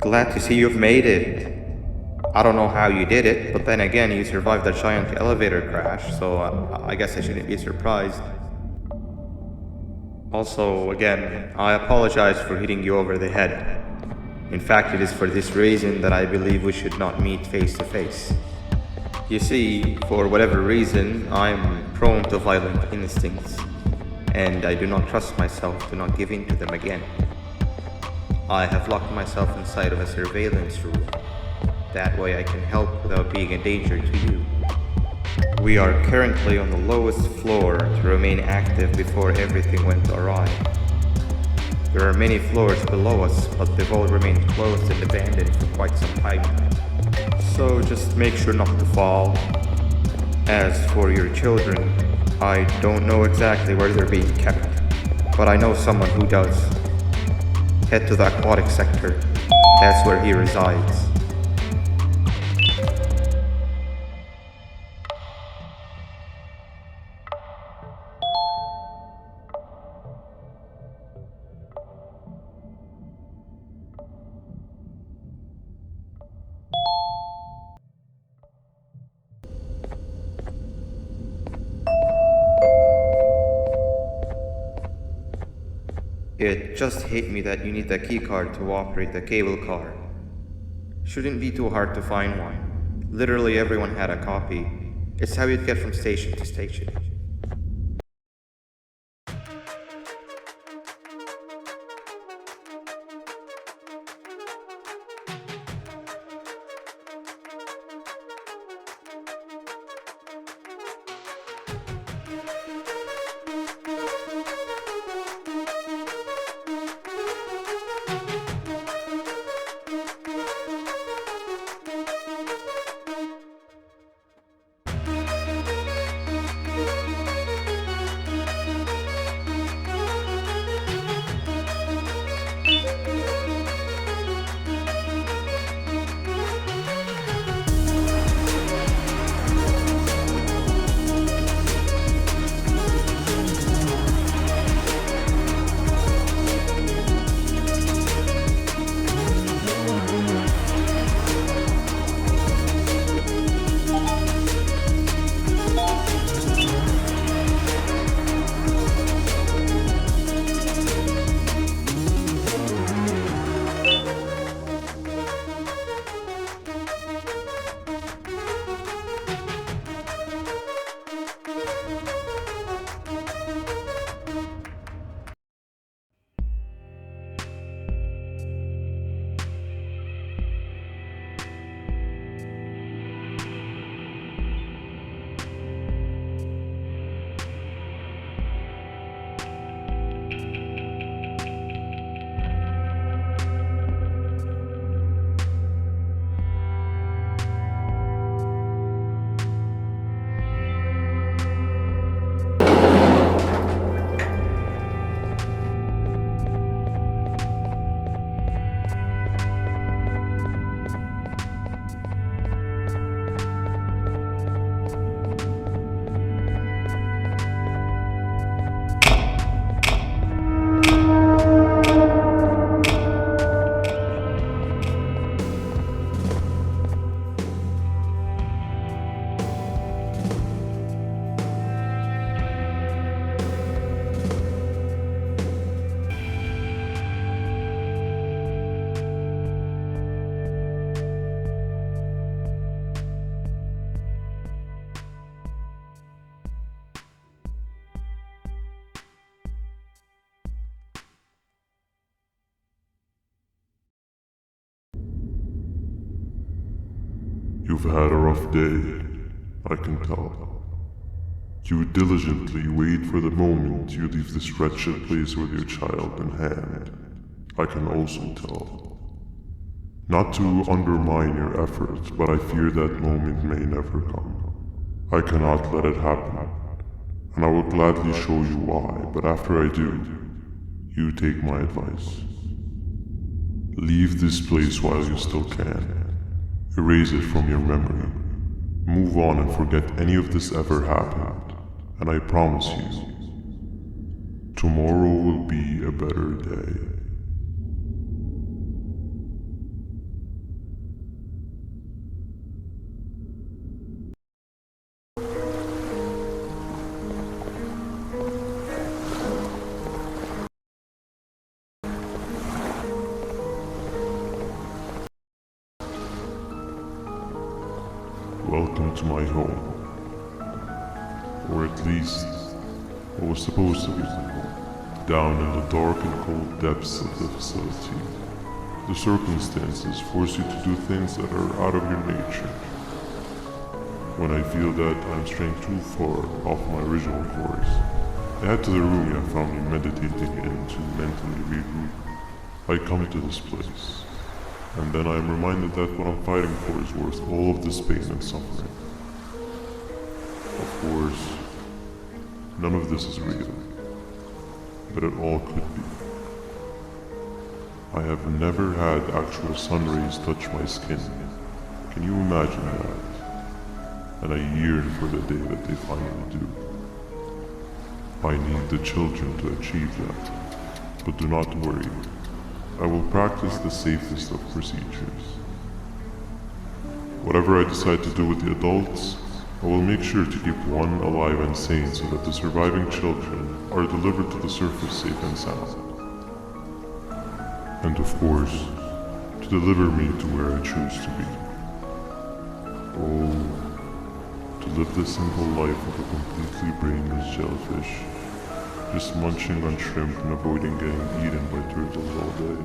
glad to see you've made it. I don't know how you did it, but then again, you survived a giant elevator crash, so I guess I shouldn't be surprised. Also, again, I apologize for hitting you over the head. In fact, it is for this reason that I believe we should not meet face to face. You see, for whatever reason, I'm prone to violent instincts, and I do not trust myself to not give in to them again. I have locked myself inside of a surveillance room. That way I can help without being a danger to you. We are currently on the lowest floor to remain active before everything went awry. There are many floors below us, but they've all remained closed and abandoned for quite some time now. So just make sure not to fall. As for your children, I don't know exactly where they're being kept, but I know someone who does. Head to the aquatic sector. That's where he resides. It just hit me that you need the keycard to operate the cable car. Shouldn't be too hard to find one. Literally everyone had a copy. It's how you'd get from station to station. You've had a rough day, I can tell. You diligently wait for the moment you leave this wretched place with your child in hand, I can also tell. Not to undermine your efforts, but I fear that moment may never come. I cannot let it happen, and I will gladly show you why, but after I do, you take my advice. Leave this place while you still can. Erase it from your memory. Move on and forget any of this ever happened, and I promise you, tomorrow will be a better day. welcome to my home. Or at least, what was supposed to be my home. Down in the dark and cold depths of the facility, the circumstances force you to do things that are out of your nature. When I feel that I'm straying too far off my original course, I head to the room you found me meditating in to mentally regroup. I come to this place, and then I am reminded that what I'm fighting for is worth all of this pain and suffering. Of course, none of this is real, but it all could be. I have never had actual sun rays touch my skin. Can you imagine that? And I yearn for the day that they finally do. I need the children to achieve that, but do not worry. I will practice the safest of procedures. Whatever I decide to do with the adults, I will make sure to keep one alive and sane so that the surviving children are delivered to the surface safe and sound. And of course, to deliver me to where I choose to be. Oh, to live the simple life of a completely brainless jellyfish, just munching on shrimp and avoiding getting eaten by turtles all day.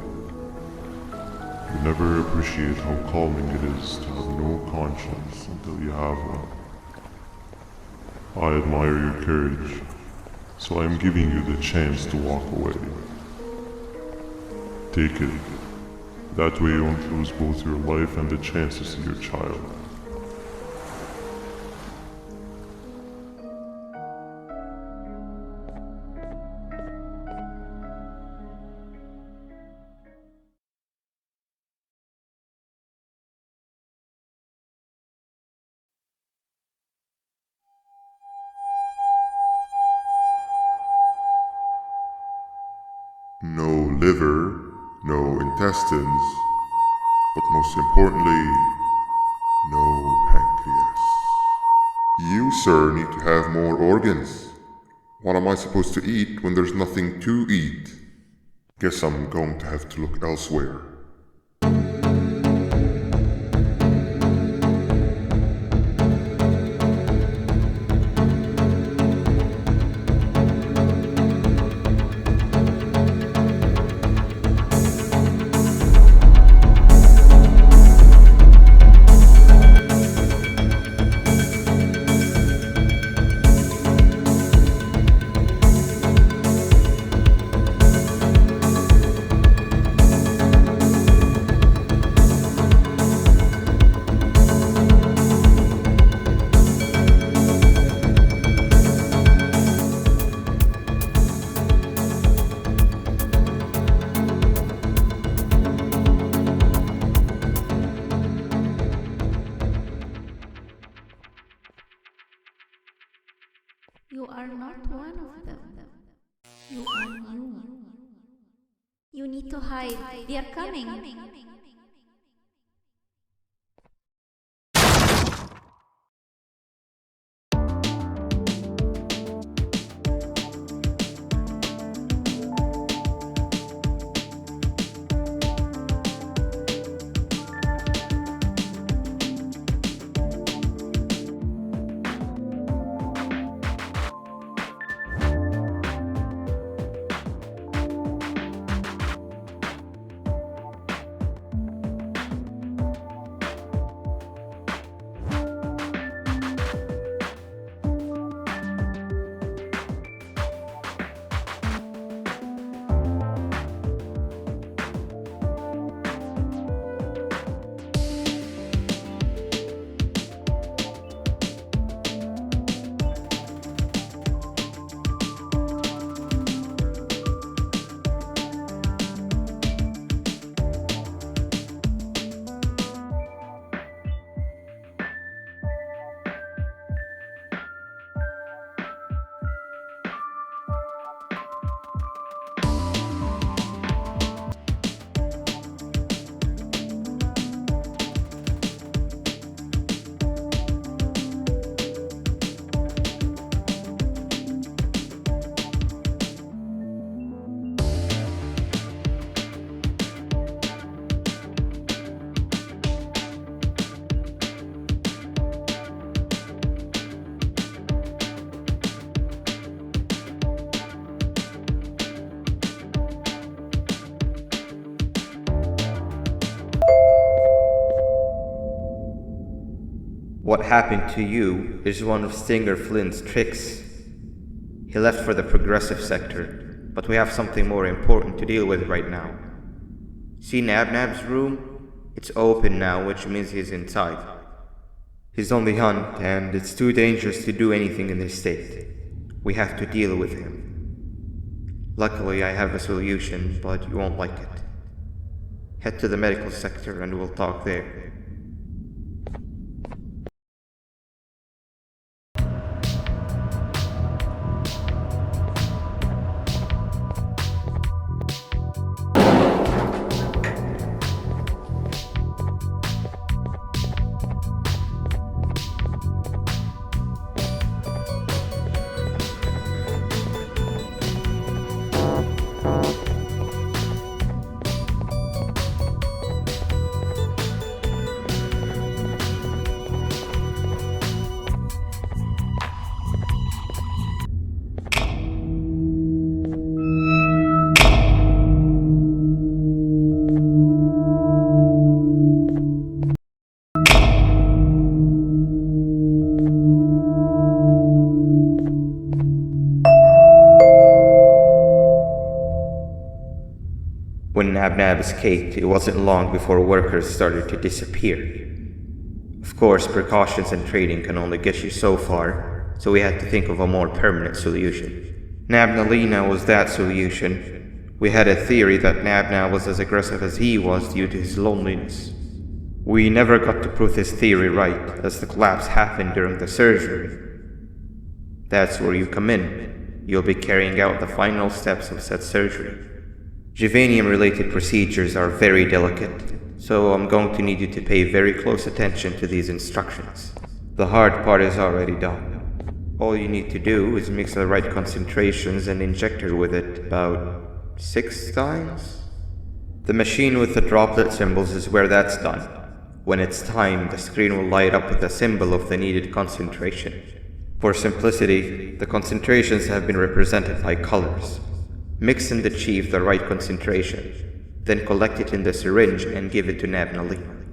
You never appreciate how calming it is to have no conscience until you have one. I admire your courage, so I am giving you the chance to walk away. Take it. That way you won't lose both your life and the chance to see your child. No liver, no intestines, but most importantly, no pancreas. You, sir, need to have more organs. What am I supposed to eat when there's nothing to eat? Guess I'm going to have to look elsewhere. You are not one of them. You are new. You need to hide. They are coming. What happened to you is one of Stinger Flynn's tricks. He left for the progressive sector, but we have something more important to deal with right now. See Nabnab's room? It's open now, which means he's inside. He's on the hunt, and it's too dangerous to do anything in this state. We have to deal with him. Luckily, I have a solution, but you won't like it. Head to the medical sector and we'll talk there. When Nabnab escaped, it wasn't long before workers started to disappear. Of course, precautions and trading can only get you so far, so we had to think of a more permanent solution. Nabnalina was that solution. We had a theory that Nabnab was as aggressive as he was due to his loneliness. We never got to prove this theory right, as the collapse happened during the surgery. That's where you come in. You'll be carrying out the final steps of said surgery. Juvenium-related procedures are very delicate, so I'm going to need you to pay very close attention to these instructions. The hard part is already done. All you need to do is mix the right concentrations and inject her with it about 6 times? The machine with the droplet symbols is where that's done. When it's time, the screen will light up with the symbol of the needed concentration. For simplicity, the concentrations have been represented by colors. Mix and achieve the right concentration, then collect it in the syringe and give it to Nabnalina.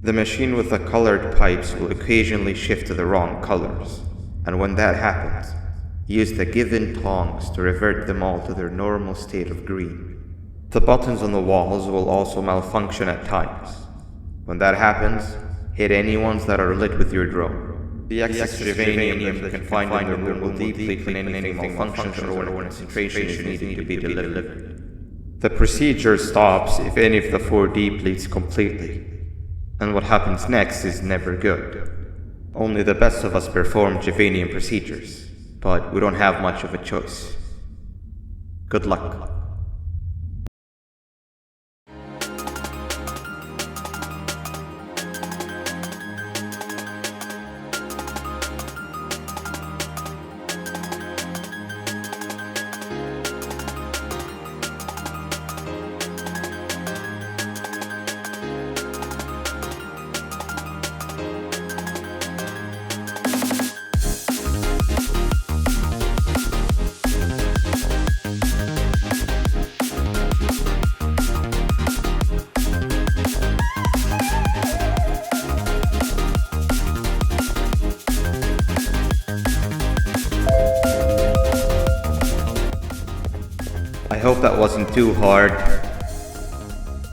The machine with the colored pipes will occasionally shift to the wrong colors, and when that happens, use the given tongs to revert them all to their normal state of green. The buttons on the walls will also malfunction at times. When that happens, hit any ones that are lit with your drone. The excess Juvenium that you can find in the room will deplete when anything malfunctions or when concentration is needed to be delivered. The procedure stops if any of the 4 depletes completely, and what happens next is never good. Only the best of us perform Juvenium procedures, but we don't have much of a choice. Good luck. I hope that wasn't too hard.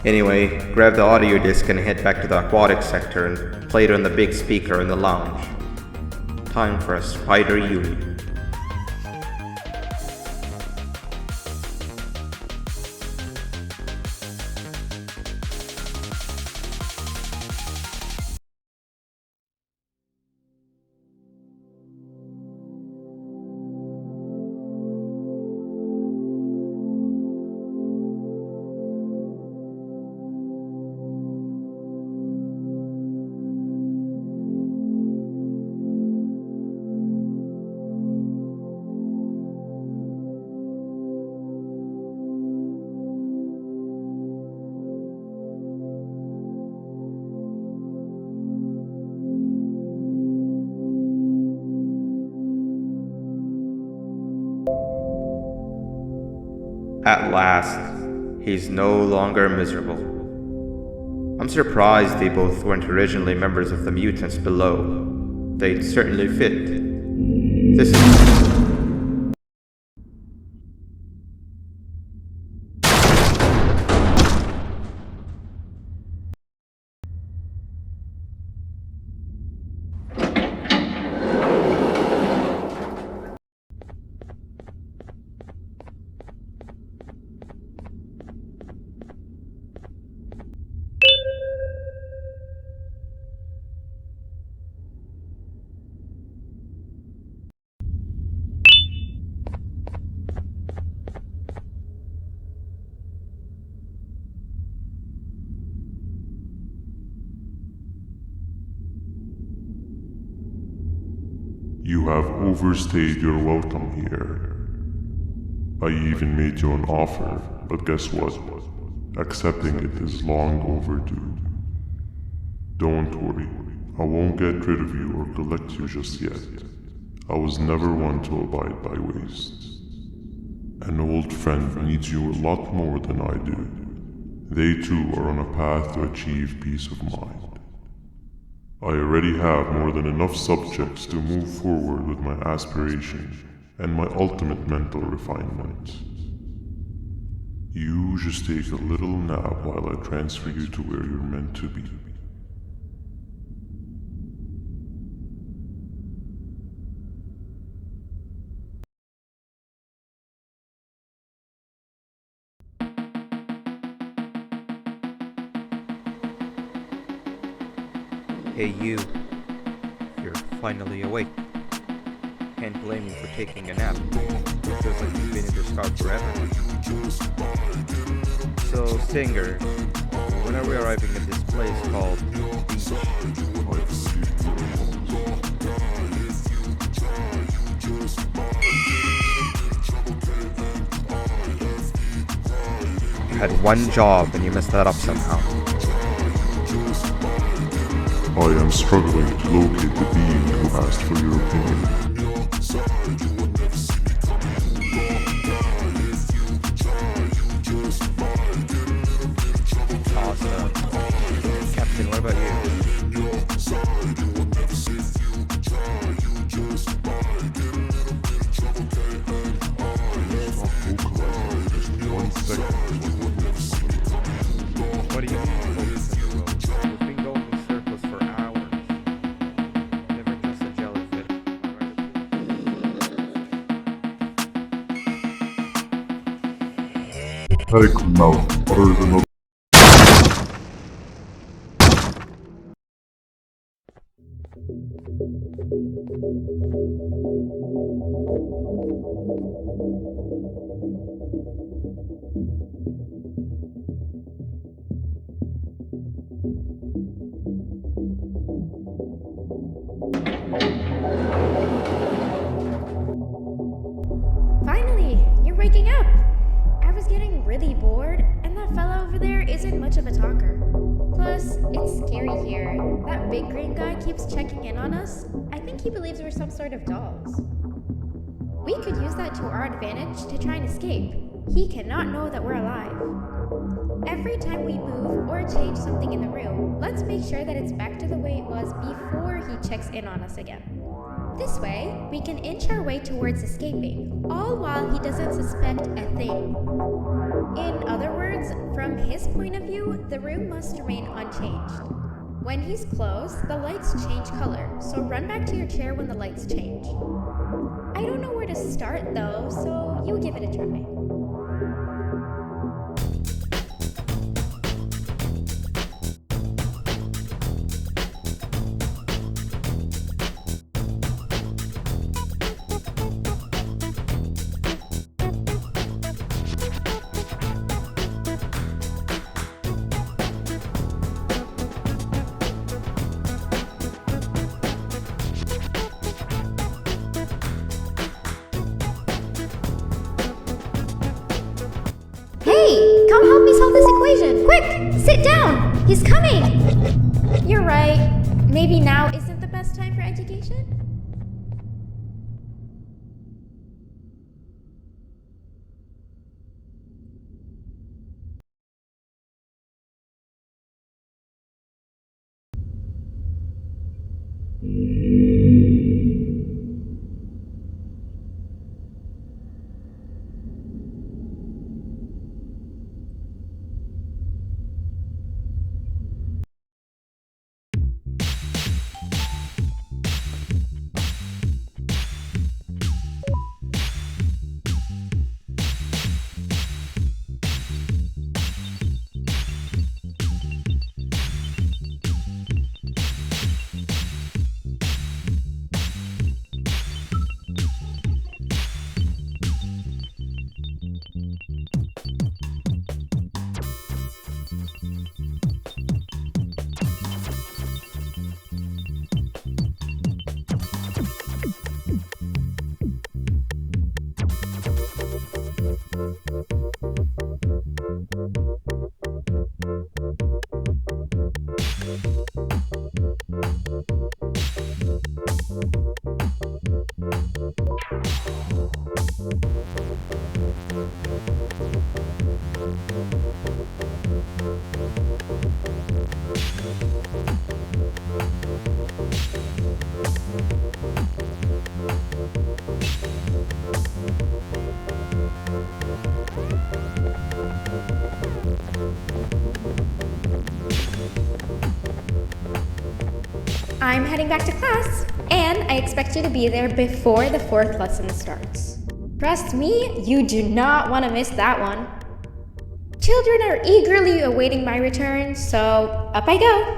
Anyway, grab the audio disc and head back to the aquatic sector and play it on the big speaker in the lounge. Time for a spider union. At last, he's no longer miserable. I'm surprised they both weren't originally members of the mutants below. They'd certainly fit. This is... You have overstayed your welcome here. I even made you an offer, but guess what? Accepting it is long overdue. Don't worry, I won't get rid of you or collect you just yet. I was never one to abide by waste. An old friend needs you a lot more than I do. They too are on a path to achieve peace of mind. I already have more than enough subjects to move forward with my aspiration and my ultimate mental refinement. You just take a little nap while I transfer you to where you're meant to be. Hey you. You're finally awake. Can't blame you for taking a nap. It feels like you've been in this car forever. So, Stinger, when are we arriving at this place called Beach? You had one job and you messed that up somehow. I am struggling to locate the being who asked for your opinion. Awesome. Captain, what about you? What do you mean? We've been going in circles for hours. Never trust a jellyfish. Take him out. There's another. Finally, you're waking up. I was getting really bored, and that fella over there isn't much of a talker. Plus, it's scary here. That big green guy keeps checking in on us. I think he believes we're some sort of dolls. We could use that to our advantage to try and escape. He cannot know that we're alive. Every time we move or change something in the room, let's make sure that it's back to the way it was before he checks in on us again. This way, we can inch our way towards escaping, all while he doesn't suspect a thing. In other words, from his point of view, the room must remain unchanged. When he's close, the lights change color, so run back to your chair when the lights change. I don't know where to start though, so you give it a try. Hey, come help me solve this equation. Quick, sit down. He's coming. You're right. Maybe now isn't the best time for education? I'm heading back to class, and I expect you to be there before the 4th lesson starts. Trust me, you do not want to miss that one. Children are eagerly awaiting my return, so up I go.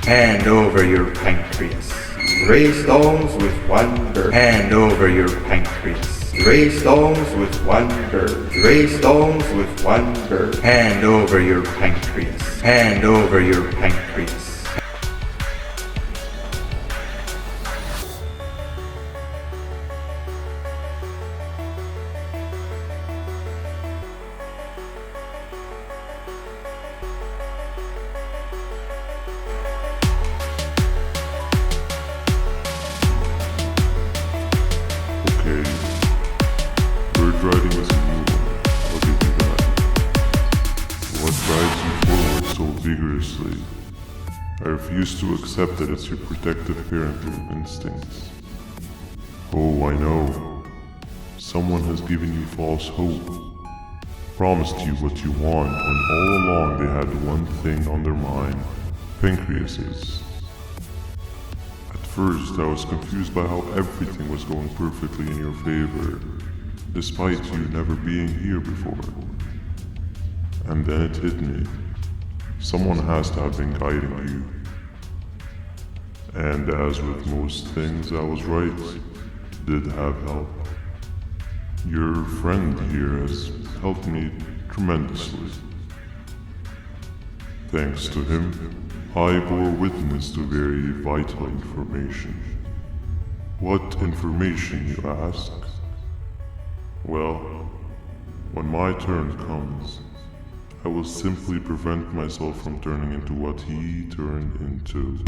Hand over your pancreas. 3 stones with 1 bird. Hand over your pancreas. 3 stones with 1 bird. 3 stones with 1 bird. Hand over your pancreas. Hand over your pancreas. Okay, bird riding is a new one, I'll give you that. What drives you forward so vigorously? I refuse to accept that it's your protective parental instincts. Oh, I know. Someone has given you false hope. Promised you what you want when all along they had one thing on their mind, pancreases. At first, I was confused by how everything was going perfectly in your favor, despite you never being here before. And then it hit me. Someone has to have been guiding you. And as with most things, I was right. Did have help. Your friend here has helped me tremendously. Thanks to him, I bore witness to very vital information. What information, you ask? Well, when my turn comes, I will simply prevent myself from turning into what he turned into.